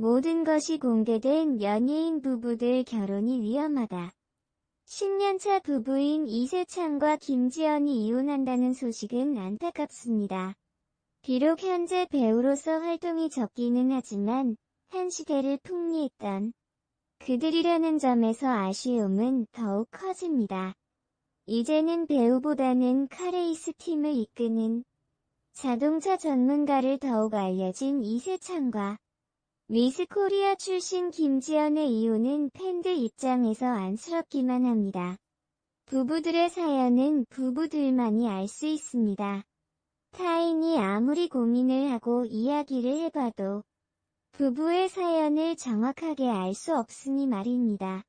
모든 것이 공개된 연예인 부부들 결혼이 위험하다. 10년차 부부인 이세창과 김지연이 이혼한다는 소식은 안타깝습니다. 비록 현재 배우로서 활동이 적기는 하지만 한 시대를 풍미했던 그들이라는 점에서 아쉬움은 더욱 커집니다. 이제는 배우보다는 카레이스 팀을 이끄는 자동차 전문가를 더욱 알려진 이세창과 미스 코리아 출신 김지연의 이혼은 팬들 입장에서 안쓰럽기만 합니다. 부부들의 사연은 부부들만이 알 수 있습니다. 타인이 아무리 고민을 하고 이야기를 해봐도 부부의 사연을 정확하게 알 수 없으니 말입니다.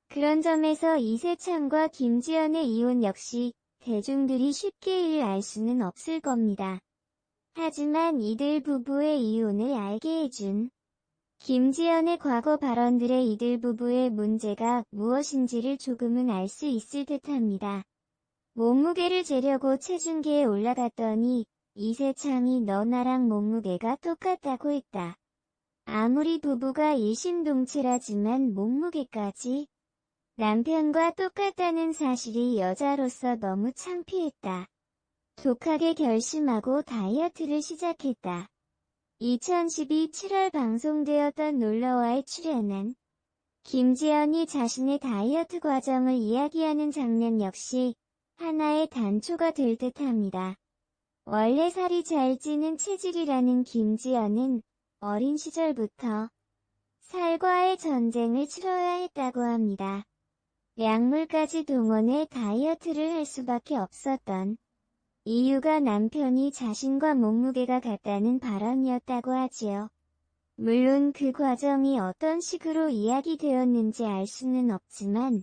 그런 점에서 이세창과 김지연의 이혼 역시 대중들이 쉽게 이를 알 수는 없을 겁니다. 하지만 이들 부부의 이혼을 알게 해준 김지연의 과거 발언들의 이들 부부의 문제가 무엇인지를 조금은 알 수 있을 듯합니다. 몸무게를 재려고 체중계에 올라갔더니 이세창이 너 나랑 몸무게가 똑같다고 했다. 아무리 부부가 일심동체라지만 몸무게까지 남편과 똑같다는 사실이 여자로서 너무 창피했다. 독하게 결심하고 다이어트를 시작했다. 2012 7월 방송되었던 놀러와에 출연한 김지연이 자신의 다이어트 과정을 이야기하는 장면 역시 하나의 단초가 될 듯합니다. 원래 살이 잘 찌는 체질이라는 김지연은 어린 시절부터 살과의 전쟁을 치러야 했다고 합니다. 약물까지 동원해 다이어트를 할 수밖에 없었던 이유가 남편이 자신과 몸무게가 같다는 발언이었다고 하지요. 물론 그 과정이 어떤 식으로 이야기되었는지 알 수는 없지만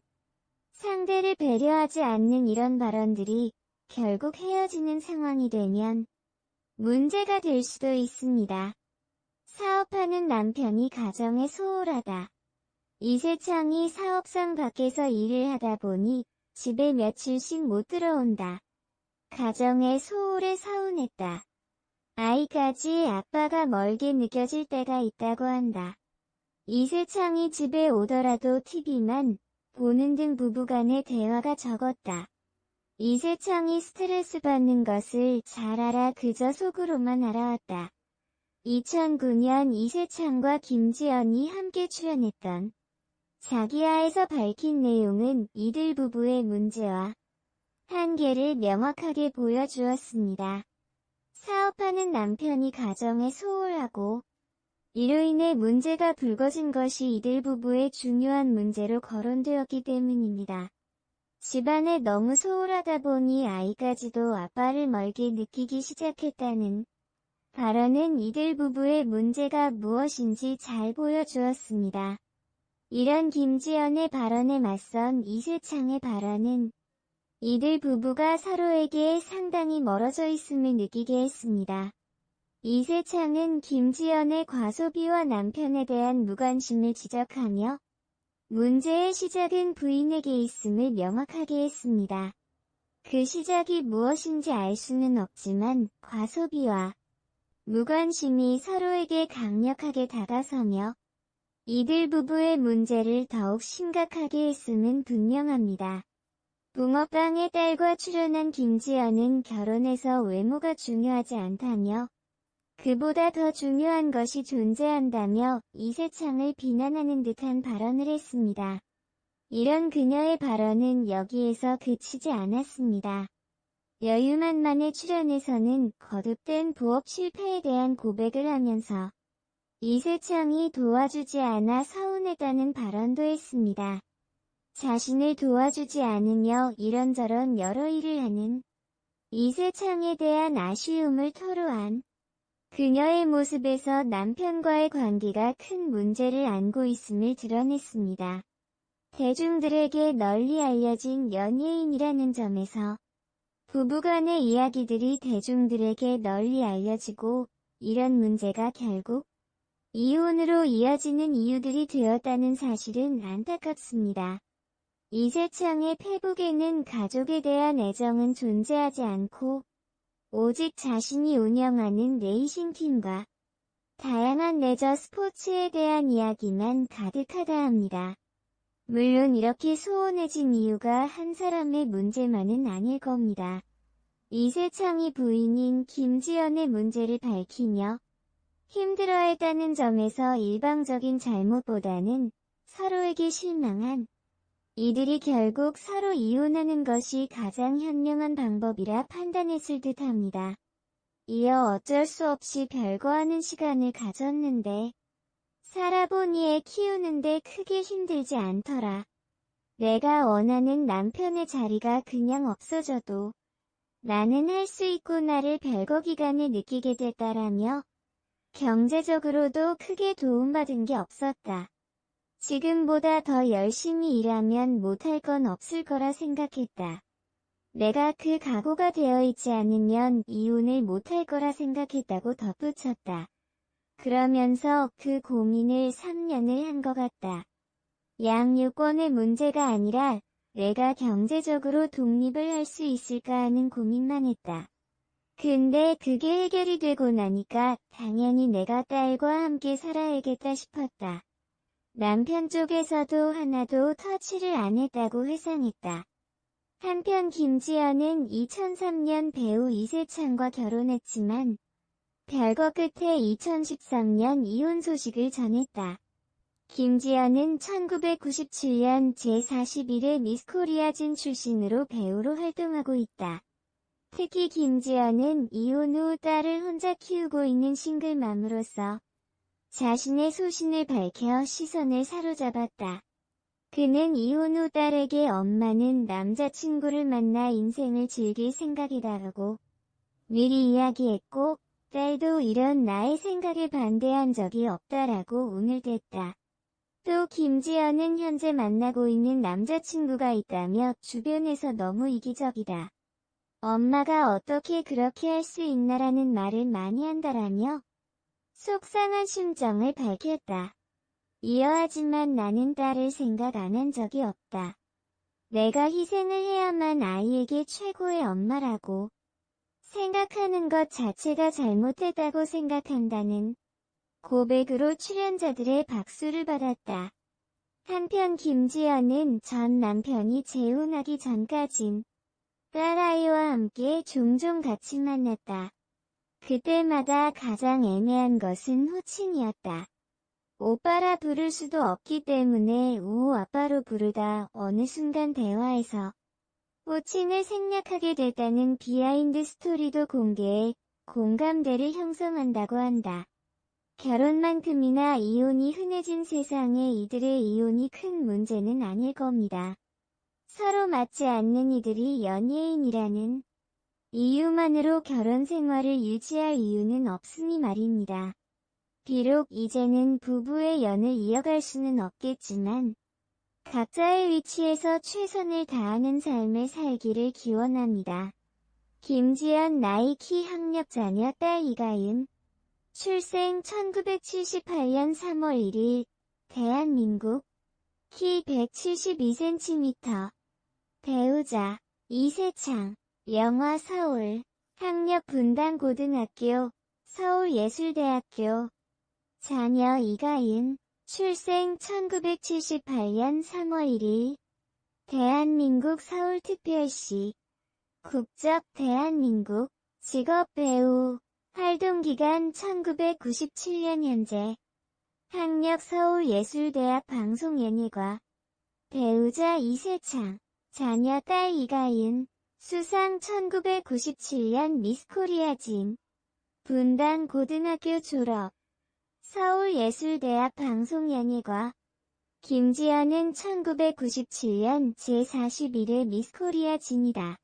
상대를 배려하지 않는 이런 발언들이 결국 헤어지는 상황이 되면 문제가 될 수도 있습니다. 사업하는 남편이 가정에 소홀하다. 이세창이 사업상 밖에서 일을 하다 보니 집에 며칠씩 못 들어온다. 가정에 소홀해 서운했다. 아이까지 아빠가 멀게 느껴질 때가 있다고 한다. 이세창이 집에 오더라도 TV만 보는 등 부부간의 대화가 적었다. 이세창이 스트레스 받는 것을 잘 알아 그저 속으로만 알아왔다. 2009년 이세창과 김지연이 함께 출연했던 자기야에서 밝힌 내용은 이들 부부의 문제와 한계를 명확하게 보여주었습니다. 사업하는 남편이 가정에 소홀하고 이로 인해 문제가 불거진 것이 이들 부부의 중요한 문제로 거론되었기 때문입니다. 집안에 너무 소홀하다 보니 아이까지도 아빠를 멀게 느끼기 시작했다는 발언은 이들 부부의 문제가 무엇인지 잘 보여주었습니다. 이런 김지연의 발언에 맞선 이세창의 발언은 이들 부부가 서로에게 상당히 멀어져 있음을 느끼게 했습니다. 이세창은 김지연의 과소비와 남편에 대한 무관심을 지적하며 문제의 시작은 부인에게 있음을 명확하게 했습니다. 그 시작이 무엇인지 알 수는 없지만 과소비와 무관심이 서로에게 강력하게 다가서며 이들 부부의 문제를 더욱 심각하게 했음은 분명합니다. 붕어빵의 딸과 출연한 김지연은 결혼에서 외모가 중요하지 않다며 그보다 더 중요한 것이 존재한다며 이세창을 비난하는 듯한 발언을 했습니다. 이런 그녀의 발언은 여기에서 그치지 않았습니다. 여유만만의 출연에서는 거듭된 부업 실패에 대한 고백을 하면서 이세창이 도와주지 않아 서운했다는 발언도 했습니다. 자신을 도와주지 않으며 이런저런 여러 일을 하는 이세창에 대한 아쉬움을 토로한 그녀의 모습에서 남편과의 관계가 큰 문제를 안고 있음을 드러냈습니다. 대중들에게 널리 알려진 연예인이라는 점에서 부부간의 이야기들이 대중들에게 널리 알려지고 이런 문제가 결국 이혼으로 이어지는 이유들이 되었다는 사실은 안타깝습니다. 이세창의 페북에는 가족에 대한 애정은 존재하지 않고 오직 자신이 운영하는 레이싱팀과 다양한 레저 스포츠에 대한 이야기만 가득하다 합니다. 물론 이렇게 소원해진 이유가 한 사람의 문제만은 아닐 겁니다. 이세창이 부인인 김지연의 문제를 밝히며 힘들어했다는 점에서 일방적인 잘못보다는 서로에게 실망한 이들이 결국 서로 이혼하는 것이 가장 현명한 방법이라 판단했을 듯합니다. 이어 어쩔 수 없이 별거하는 시간을 가졌는데 살아보니 애 키우는데 크게 힘들지 않더라. 내가 원하는 남편의 자리가 그냥 없어져도 나는 할 수 있구나를 별거 기간에 느끼게 됐다라며 경제적으로도 크게 도움받은 게 없었다. 지금보다 더 열심히 일하면 못할 건 없을 거라 생각했다. 내가 그 각오가 되어 있지 않으면 이혼을 못할 거라 생각했다고 덧붙였다. 그러면서 그 고민을 3년을 한 것 같다. 양육권의 문제가 아니라 내가 경제적으로 독립을 할 수 있을까 하는 고민만 했다. 근데 그게 해결이 되고 나니까 당연히 내가 딸과 함께 살아야겠다 싶었다. 남편 쪽에서도 하나도 터치를 안 했다고 회상했다. 한편 김지연은 2003년 배우 이세창과 결혼했지만 별거 끝에 2013년 이혼 소식을 전했다. 김지연은 1997년 제41회 미스코리아진 출신으로 배우로 활동하고 있다. 특히 김지연은 이혼 후 딸을 혼자 키우고 있는 싱글맘으로서 자신의 소신을 밝혀 시선을 사로잡았다. 그는 이혼 후 딸에게 엄마는 남자친구를 만나 인생을 즐길 생각이다라고 미리 이야기했고 딸도 이런 나의 생각에 반대한 적이 없다라고 운을 댔다. 또 김지연은 현재 만나고 있는 남자친구가 있다며 주변에서 너무 이기적이다. 엄마가 어떻게 그렇게 할 수 있나라는 말을 많이 한다라며 속상한 심정을 밝혔다. 이어 하지만 나는 딸을 생각 안 한 적이 없다. 내가 희생을 해야만 아이에게 최고의 엄마라고 생각하는 것 자체가 잘못했다고 생각한다는 고백으로 출연자들의 박수를 받았다. 한편 김지연은 전 남편이 재혼하기 전까진 딸아이와 함께 종종 같이 만났다. 그때마다 가장 애매한 것은 호칭이었다. 오빠라 부를 수도 없기 때문에 우우 아빠로 부르다 어느 순간 대화에서 호칭을 생략하게 됐다는 비하인드 스토리도 공개해 공감대를 형성한다고 한다. 결혼만큼이나 이혼이 흔해진 세상에 이들의 이혼이 큰 문제는 아닐 겁니다. 서로 맞지 않는 이들이 연예인이라는 이유만으로 결혼 생활을 유지할 이유는 없으니 말입니다. 비록 이제는 부부의 연을 이어갈 수는 없겠지만 각자의 위치에서 최선을 다하는 삶을 살기를 기원합니다. 김지연 나이 키 학력 자녀 딸 이가윤 출생 1978년 3월 1일 대한민국 키 172cm 배우자 이세창 영화 서울 학력 분당고등학교 서울예술대학교 자녀 이가윤 출생 1978년 3월 1일 대한민국 서울특별시 국적 대한민국 직업 배우 활동기간 1997년 현재 학력 서울예술대학 방송연예과 배우자 이세창 자녀 딸 이가윤 수상 1997년 미스코리아진 분당고등학교 졸업 서울예술대학 방송연예과 김지연은 1997년 제41회 미스코리아진이다.